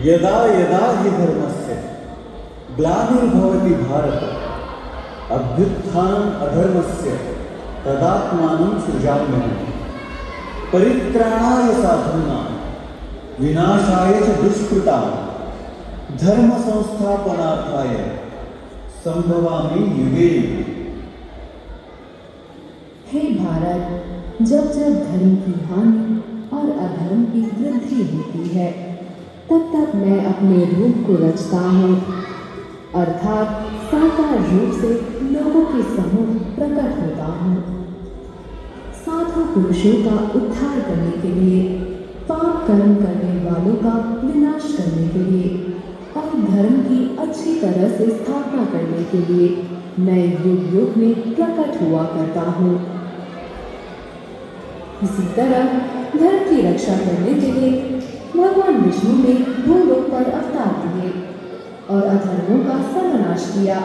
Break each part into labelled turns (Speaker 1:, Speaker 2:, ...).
Speaker 1: यदा यदा हि धर्मस्य ग्लानिर्भवति भारत अभ्युत्थानम् अधर्मस्य तदात्मानं सृजाम्यहम् परित्राणाय साधूनां विनाशाय च दुष्कृतां धर्म संस्थापनार्थाय संभवामि युगे युगे।
Speaker 2: हे भारत, जब जब धर्म की हानि और अधर्म की वृद्धि होती है तब तब मैं अपने रूप को रचता हूँ, अर्थात साकार रूप से लोगों के समूह प्रकट होता हूँ। साधु पुरुषों का उद्धार करने के लिए, पाप कर्म करने वालों का विनाश करने के लिए और धर्म की अच्छी तरह से स्थापना करने के लिए मैं युग युग में प्रकट हुआ करता हूँ। इसी तरह धर्म की रक्षा करने के लिए भगवान विष्णु ने भूलोक पर अवतार दिए और अधर्मों का सर्वनाश किया।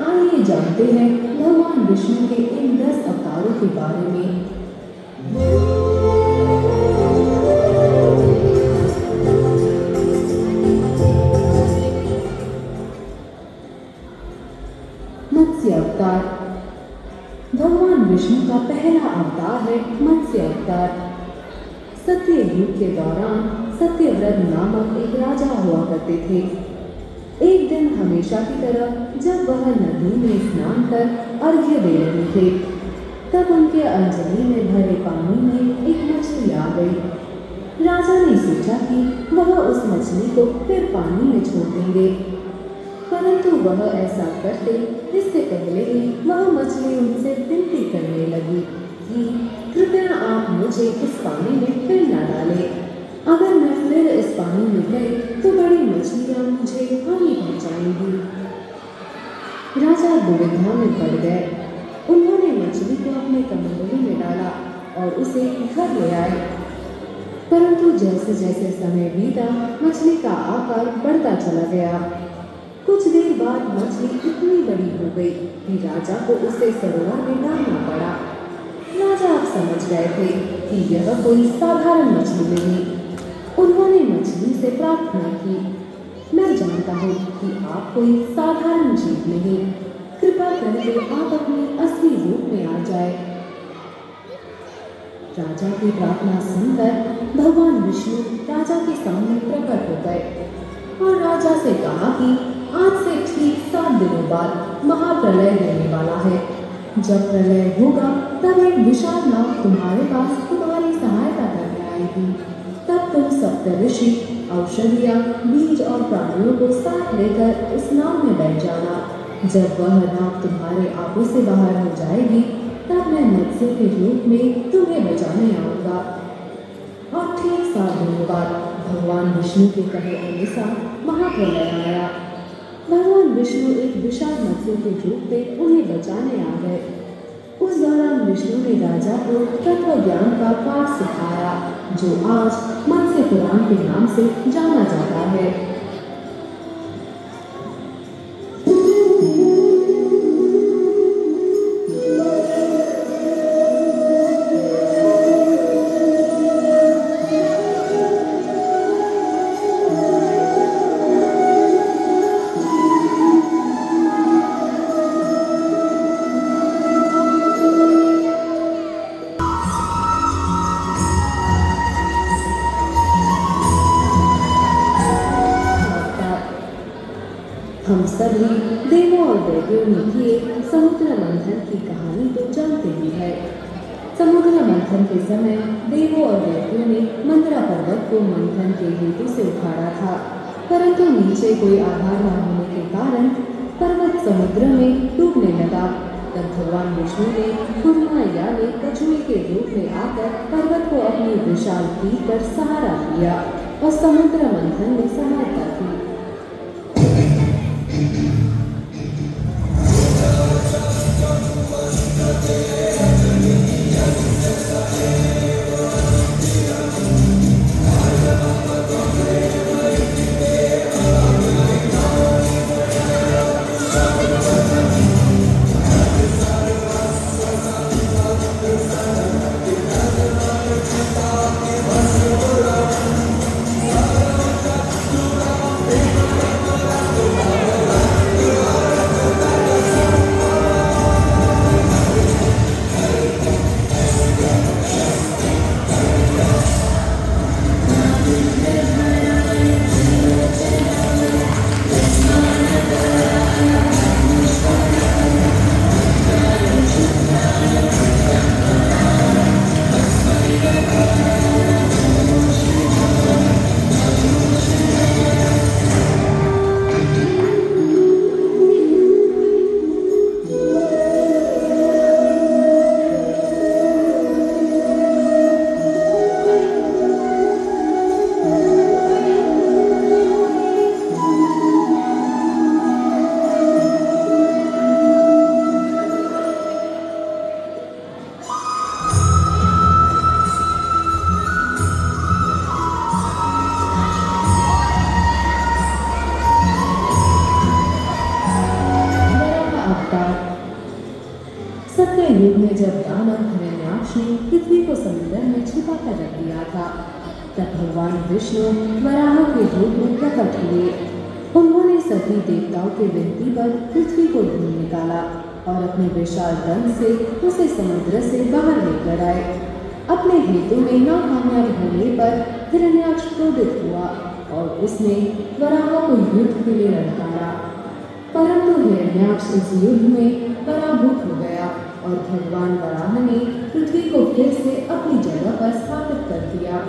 Speaker 2: आइए जानते हैं भगवान विष्णु के इन 10 अवतारों के बारे में। मत्स्य अवतार। भगवान विष्णु का पहला अवतार है मत्स्य अवतार। सत्ययुग के दौरान सत्यव्रत नामक एक राजा हुआ करते थे। एक दिन हमेशा की तरह जब वह नदी में स्नान कर अर्घ्य दे रहे थे तब उनके अंजलि में भरे पानी में एक मछली आ गई। राजा ने सोचा कि वह उस मछली को फिर पानी में छोड़ देंगे, परंतु वह ऐसा करते इससे पहले ही वह मछली उनसे विनती करने लगी कि कृपया आप मुझे इस पानी में फिर न डालें। अगर मैं फिर इस पानी में गई तो बड़ी मछलियाँ मुझे हानि पहुँचाएंगी। राजा दुविधा में पड़ गए। उन्होंने मछली को अपने कमंडली में डाला और उसे घर ले आए, परंतु जैसे जैसे समय बीता मछली का आकार बढ़ता चला गया। कुछ देर बाद मछली इतनी बड़ी हो गई कि राजा को उसे सरोवर में डालना पड़ा। राजा अब समझ गए थे कि यह कोई साधारण मछली नहीं। उन्होंने मछली से प्रार्थना की, मैं जानता हूँ कि आप कोई साधारण जीव नहीं, कृपा करके आप अपने असली रूप में आ जाए। राजा की प्रार्थना सुनकर भगवान विष्णु राजा के सामने प्रकट हो गए और राजा से कहा कि आज से ठीक 7 दिनों बाद महाप्रलय होने वाला है। जब प्रलय होगा तब एक विशाल नाव तुम्हारे पास तुम्हारी सहायता करने आएगी। तब तुम सप्तऋषि, औषधियाँ, बीज और प्राणियों को साथ लेकर उस नाव में बैठ जाना। जब वह नाव तुम्हारे आगे से बाहर हो जाएगी तब मैं मत्स्य के रूप में तुम्हें बचाने आऊँगा। और ठीक 7 दिनों बाद भगवान विष्णु के कहे अनुसार महाप्रलय आया। भगवान विष्णु एक विशाल मत्स्य के रूप में उन्हें बचाने आ गए। उस दौरान विष्णु ने राजा को तत्व ज्ञान का पाठ सिखाया जो आज मत्स्य पुराण के नाम से जाना जाता है। हम सभी देवों और दैत्यों ने किए समुद्र मंथन की कहानी तो जानते ही है। समुद्र मंथन के समय देवों और दैत्यों ने मंदरा पर्वत को मंथन के हेतु से उखाड़ा था, परंतु नीचे कोई आधार न होने के कारण पर्वत समुद्र में डूबने लगा। तब भगवान विष्णु ने कुर्मा यानी कछुए के रूप में आकर पर्वत को अपनी विशाल पीठ पर सहारा दिया और समुद्र मंथन में सहायता की। सत्य युग में जब दानव हिरण्याक्ष ने पृथ्वी को समुद्र में छिपा कर रख दिया था, तब भगवान विष्णु वराह के रूप में प्रकट हुए। उन्होंने सभी देवताओं की विनती पर पृथ्वी को ढूंढ निकाला और अपने विशाल दंड से उसे समुद्र से बाहर लेकर आए। अपने हेतु में नाकामयाब होने पर हिरण्याक्ष क्रोधित हुआ और उसने वराह को युद्ध के लिए ललकारा, परंतु हिरण्याक्ष इस युद्ध में पराभूत हो गया और भगवान वराह ने पृथ्वी को फिर से अपनी जगह पर स्थापित कर दिया।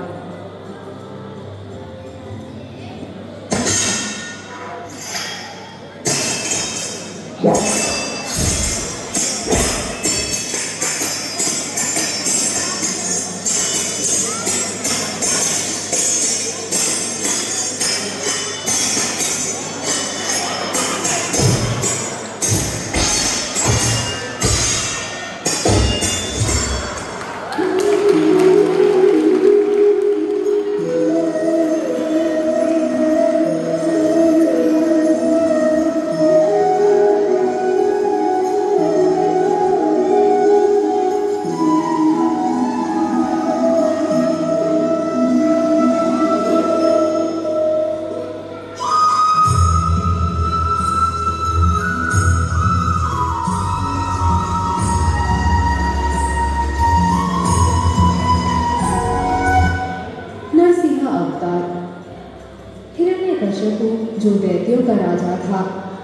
Speaker 2: जो दैत्यों का राजा था,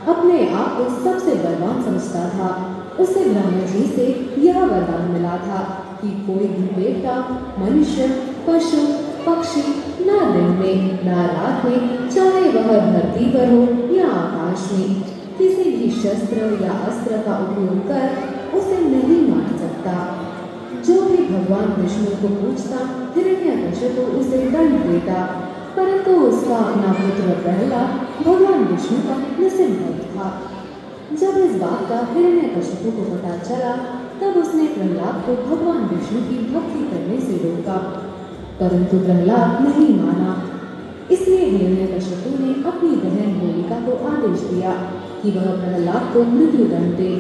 Speaker 2: अपने आप को सबसे बलवान समझता था। उसे ब्रह्मा जी से यह वरदान मिला था कि कोई भी देवता, मनुष्य, पशु, पक्षी न दिन में न रात में, चाहे वह धरती पर हो या आकाश में, किसी भी शस्त्र या अस्त्र का उपयोग कर उसे नहीं मार सकता। जो भी भगवान विष्णु को पूछता, हिरण्यकशिपु उसे दंड देता, परंतु उसका अपना पुत्र प्रहलाद भगवान विष्णु का निश्चित भक्त था। जब इस बात का हिरण्यकशिपु को पता चला, तब उसने प्रहलाद को भगवान विष्णु की भक्ति करने से रोका, परंतु प्रहलाद नहीं माना। इसलिए हिरण्यकशिपु ने अपनी बहन होलिका को आदेश दिया कि वह प्रहलाद को मृत्युदंड दे।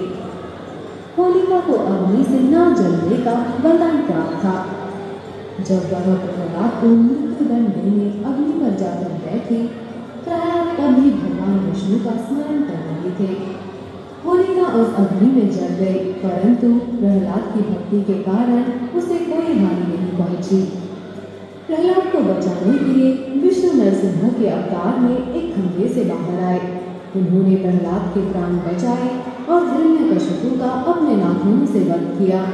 Speaker 2: होलिका को अग्नि से न जलने का वरदान प्राप्त था। जब वह प्रहलाद को मृत्युदंड देने अग्नि पर जाकर बैठी, प्रहलाद तभी भगवान विष्णु का स्मरण कर रहे थे। होलिका उस अग्नि में जल गई, परंतु प्रहलाद की भक्ति के कारण उसे कोई हानि नहीं पहुंची। प्रहलाद को बचाने के लिए विष्णु नरसिंह के अवतार में एक खंभे से बाहर आए। उन्होंने प्रहलाद के प्राण बचाए और हिरण्यकशिपु का अपने नाखूनों से वध किया।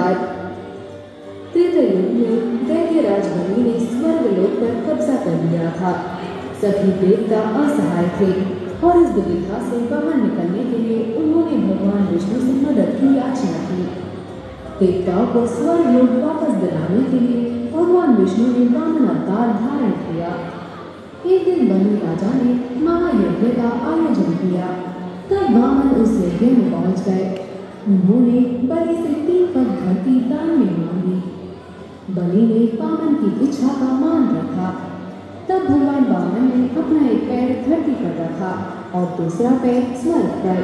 Speaker 2: अवतार। त्रेता युग में दैत्यराज बलि ने स्वर्गलोक पर कब्जा कर लिया था। सभी देवता असहाय थे और इस दुविधा से बाहर निकलने के लिए उन्होंने भगवान विष्णु से मदद की याचना की। देवताओं को स्वर्गलोक वापस दिलाने के लिए भगवान विष्णु ने वामन अवतार धारण किया। एक दिन बलि राजा ने महायज्ञ का आयोजन किया। तब वामन उस यज्ञ में पहुंच गए। उन्होंने बलि से 3 पग धरती दान में मांगी। बलि ने वामन की इच्छा का मान रखा। तब भगवान वामन ने अपना एक पैर धरती पर रखा और दूसरा पैर स्वर्ग पर,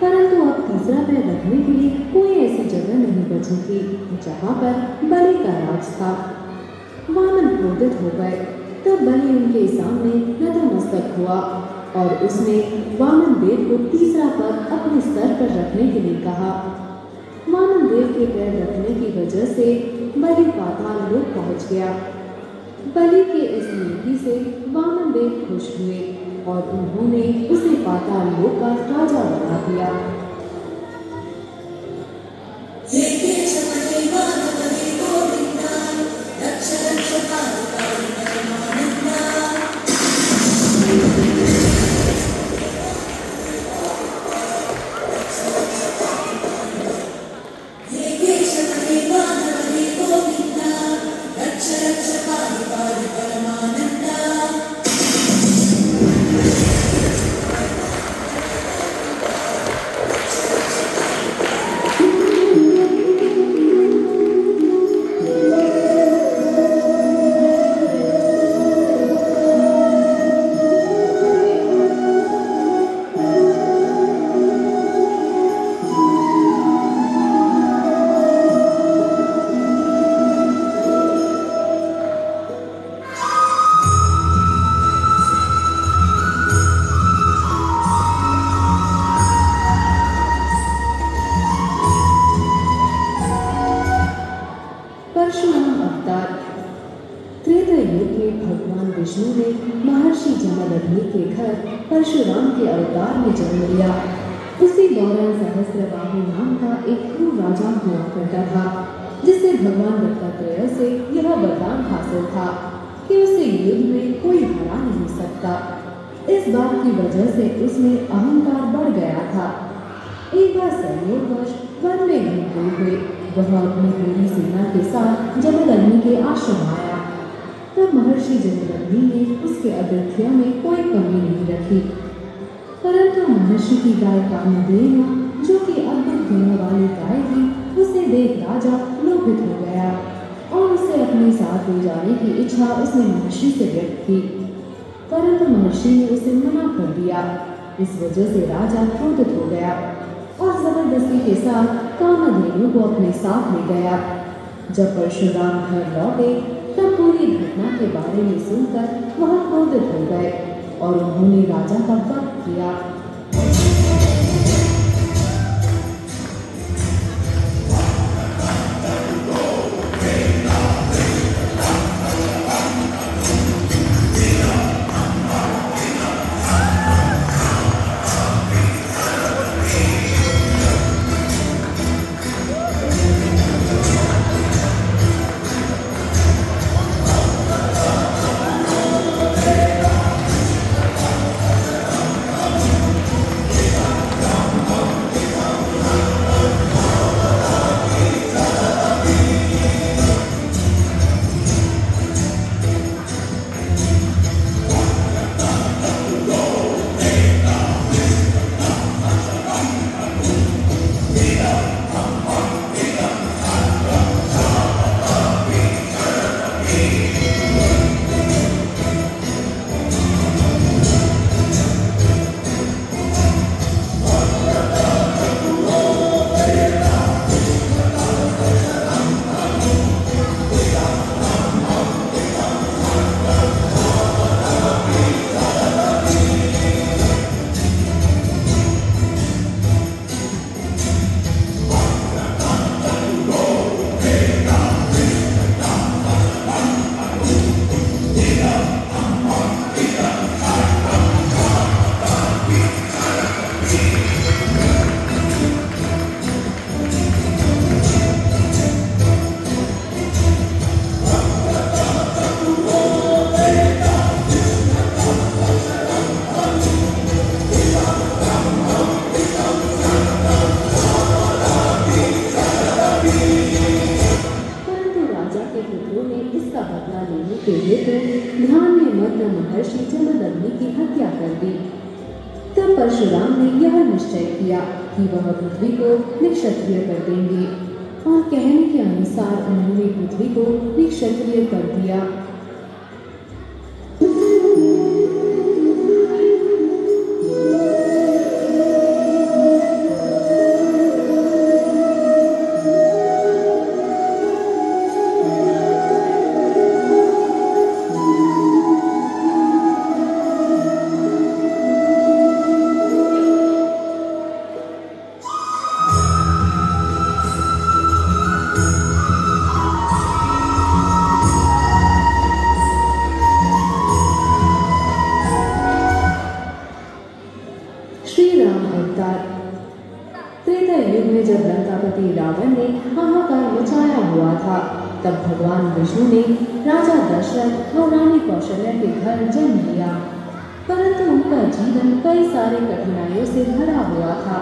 Speaker 2: परंतु अब तीसरा पैर रखने के लिए कोई ऐसी जगह नहीं बची थी जहाँ पर बलि का राज था। वामन क्रोधित हो गए। तब बलि उनके सामने नतमस्तक हुआ और उसने वामन देव को तीसरा पग अपने सर पर रखने के लिए कहा। वामन देव के पैर रखने की वजह से बलि पाताल लोक पहुंच गया। बलि के इस नीति से वामन देव खुश हुए और उन्होंने उसे पाताल लोक का राजा बना दिया। परशुराम अवतार। त्रेता युग में भगवान विष्णु ने महर्षि जमदग्नि के घर परशुराम के अवतार में जन्म लिया। उसी दौरान सहस्त्रबाहु नाम का एक क्रूर राजा हुआ करता था, जिसे भगवान दत्तात्रेय से यह वरदान हासिल था कि उसे युद्ध में कोई हरा नहीं सकता। इस बात की वजह से उसमें अहंकार बढ़ गया था। एक बार संयोगवश वन में घूमते हुए वह अपनी पूरी सेना के साथ जमदग्नि के आश्रम आया। तब महर्षि जमदग्नि ने उसके आतिथ्य में कोई कमी नहीं रखी, परंतु महर्षि की गाय कामधेनु, जो कि अद्भुत गुणों वाली गाय थी, उसे देख राजा लोभित हो गया और उसे अपने साथ ले जाने की इच्छा उसने महर्षि से व्यक्त की, परंतु महर्षि ने उसे मना कर दिया। इस वजह से राजा क्रोधित हो गया और जबरदस्ती के साथ कामधेनु को अपने साथ ले गया। जब परशुराम घर लौटे तब पूरी घटना के बारे में सुनकर वह क्रोधित हो गए और उन्होंने राजा का वध किया। के हेतु ध्यान में मग्न महर्षि जमदग्नि की हत्या कर दी। तब परशुराम ने यह निश्चय किया कि वह पृथ्वी को निक्षत्रिय कर देंगे और कहने के अनुसार उन्होंने पृथ्वी को निक्षत्रिय कर दिया। त्रेता युग में जब लंकापति रावण ने हाहाकार मचाया हुआ था, तब भगवान विष्णु ने राजा दशरथ और रानी कौशल्या के घर जन्म लिया, परंतु उनका जीवन कई सारे कठिनाइयों से भरा हुआ था।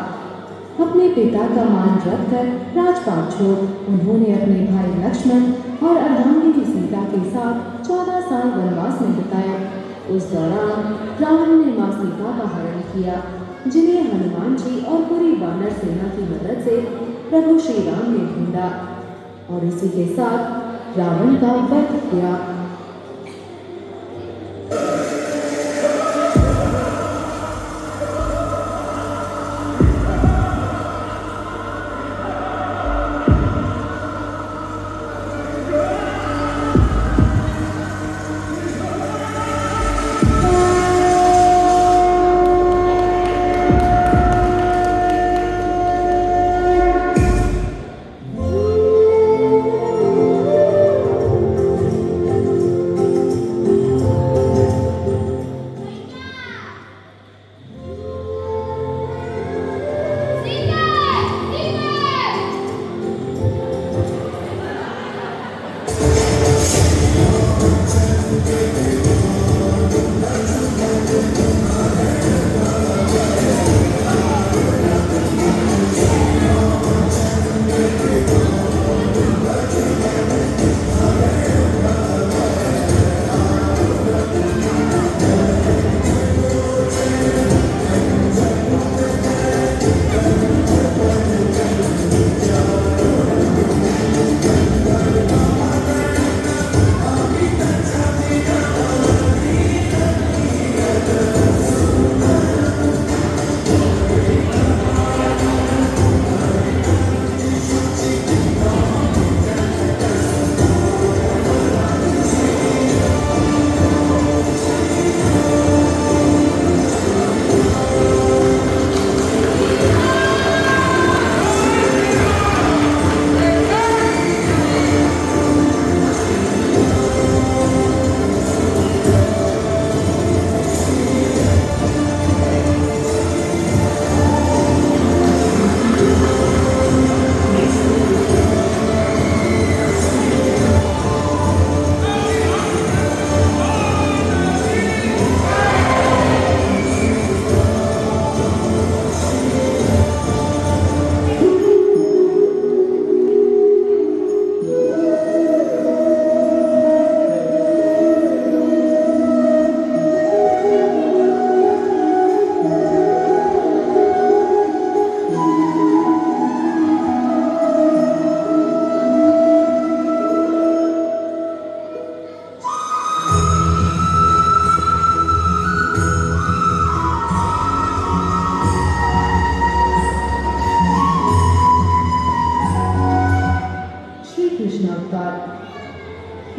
Speaker 2: अपने पिता का मान रखकर राजपाट छोड़ उन्होंने अपने भाई लक्ष्मण और अर्धांगिनी सीता के साथ 14 साल वनवास में बिताए। उस दौरान रावण ने मां सीता का हरण किया, जिन्हें हनुमान जी और पूरी वानर सेना की मदद से प्रभु श्री राम ने ढूंढा और इसी के साथ रावण का वध किया।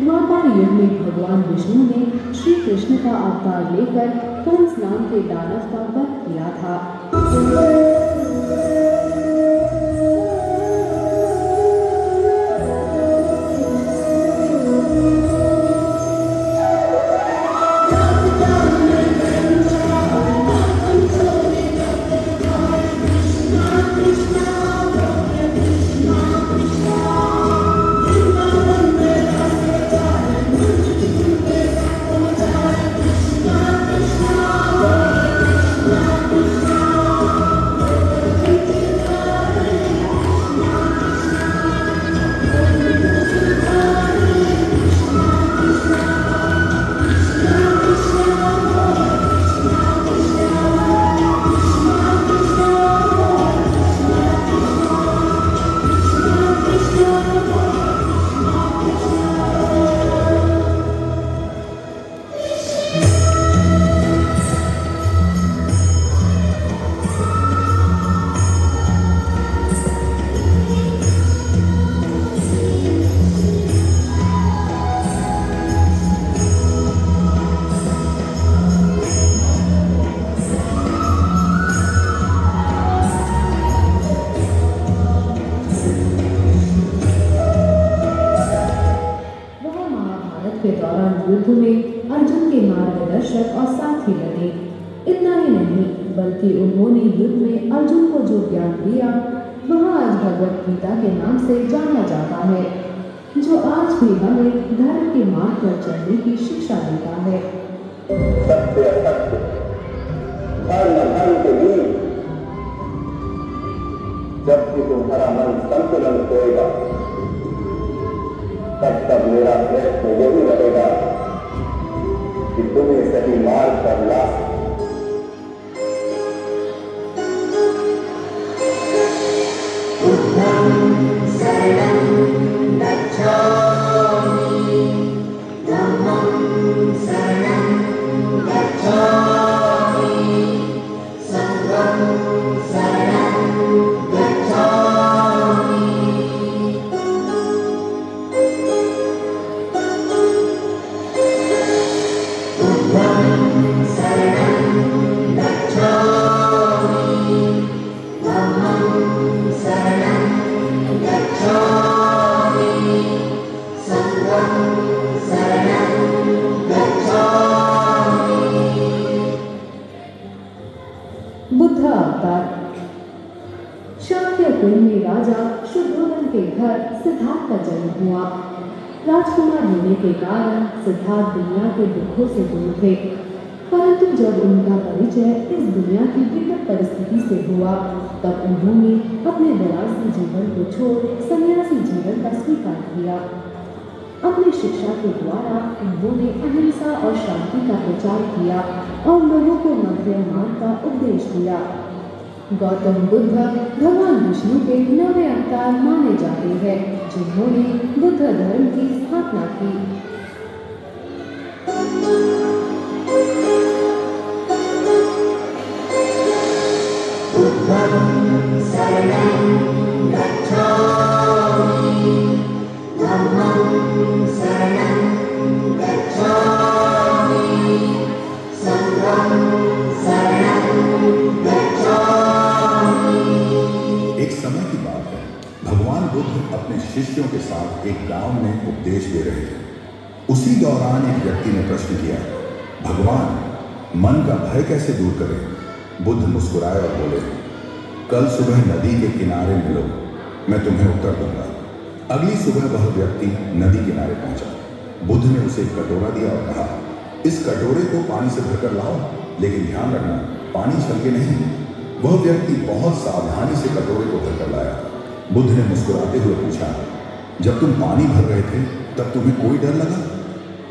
Speaker 2: द्वापर युग में भगवान विष्णु ने श्री कृष्ण का अवतार लेकर कंस नाम के दानव का वध किया था। युद्ध में अर्जुन के मार्गदर्शक और साथी लगे। इतना ही नहीं बल्कि उन्होंने युद्ध में अर्जुन को जो ज्ञान दिया वह आज भगवत गीता के नाम से जाना जाता है, जो आज भी हमें धर्म के मार्ग पर चलने की शिक्षा देता है।
Speaker 3: सत्य असत्य, धर्म धर्म के बीच जब भी तुम्हारा मन संतुलन खोएगा तब मेरा प्रयत्न यही रहेगा कि तुम्हें सही मार्ग पर ला
Speaker 2: बुद्ध अवतार। शाक्य कुल में राजा शुद्धोधन के घर सिद्धार्थ का जन्म हुआ। राजकुमार होने के कारण सिद्धार्थ दुनिया के दुखों से दूर थे, परंतु जब उनका परिचय इस दुनिया की विकट परिस्थिति से हुआ तब उन्होंने अपने विलासी जीवन को छोड़ सन्यासी जीवन का स्वीकार किया। अपनी शिक्षा के द्वारा उन्होंने अहिंसा और शांति का प्रचार किया और लोगों को मध्यम मार्ग का उपदेश दिया। गौतम बुद्ध भगवान विष्णु के 9वें अवतार माने जाते हैं, जिन्होंने बुद्ध धर्म की स्थापना की।
Speaker 4: एक समय की बात है, भगवान बुद्ध अपने शिष्यों के साथ एक गांव में उपदेश दे रहे थे। उसी दौरान एक व्यक्ति ने प्रश्न किया, भगवान, मन का भय कैसे दूर करें? बुद्ध मुस्कुराए और बोले, कल सुबह नदी के किनारे मिलो, मैं तुम्हें उत्तर दूंगा। अगली सुबह वह व्यक्ति नदी किनारे पहुंचा। बुद्ध ने उसे एक कटोरा दिया और कहा, इस कटोरे को पानी से भरकर लाओ, लेकिन ध्यान रखना पानी छलके नहीं। वह व्यक्ति बहुत सावधानी से कटोरे को भरकर लाया। बुद्ध ने मुस्कुराते हुए पूछा, जब तुम पानी भर रहे थे तब तुम्हें कोई डर लगा?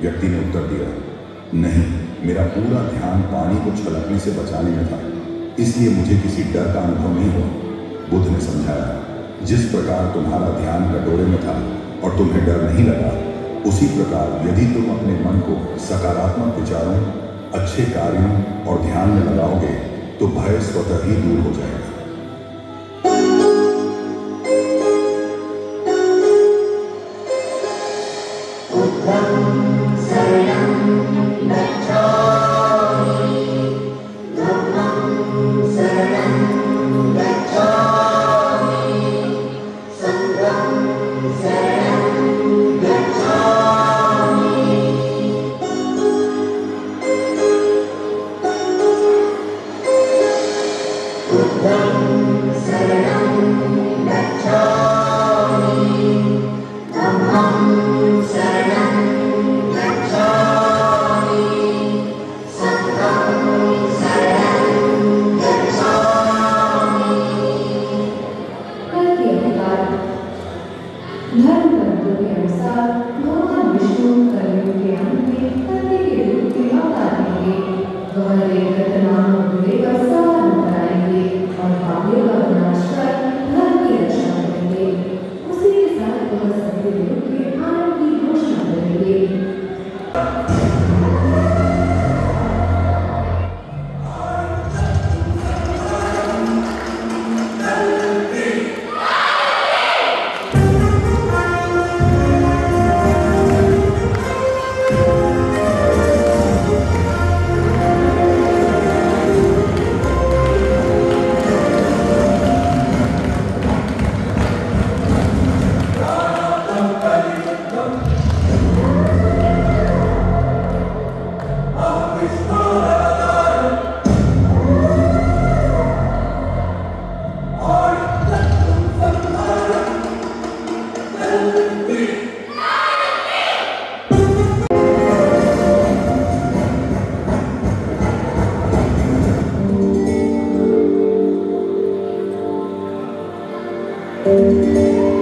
Speaker 4: व्यक्ति ने उत्तर दिया, नहीं, मेरा पूरा ध्यान पानी को छलकने से बचाने में था, इसलिए मुझे किसी डर का अनुभव नहीं हुआ। बुद्ध ने समझाया, जिस प्रकार तुम्हारा ध्यान कटोरे में था और तुम्हें डर नहीं लगा, उसी प्रकार यदि तुम अपने मन को सकारात्मक विचारों, अच्छे कार्यों और ध्यान में लगाओगे तो भय स्वतः ही दूर हो जाएगा।
Speaker 2: है।